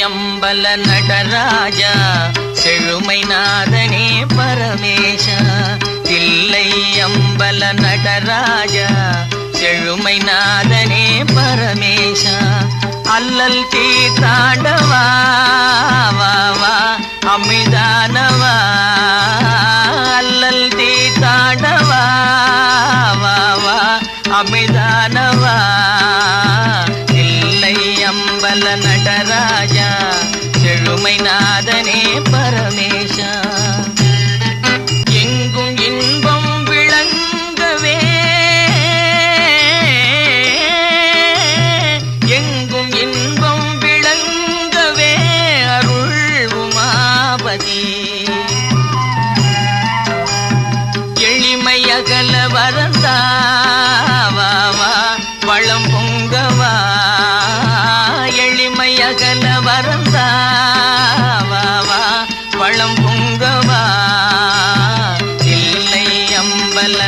அம்பல நடராஜா செழுமை நாதனே பரமேஷா. தில்லை அம்பல நடராஜா செழுமை நாதனே பரமேஷா. அல்லல் தீர்த்தாண்டவா வா வா அமிர்தானவா. அல்லல் தீர்த்தாண்டவா வா வா அமிர்தானவா. தில்லை அம்பல நடராஜா செழுமை நாதனே பரமேஷா. எங்கும் இன்பம் விளங்கவே எங்கும் இன்பம் விளங்கவே அருள் உமாபதி. எளிமை அகல வரந்தாவா வளம் பொங்கவா. எளிமை அகல வரந்தாவா வளம் பொங்கவா. தில்லை அம்பல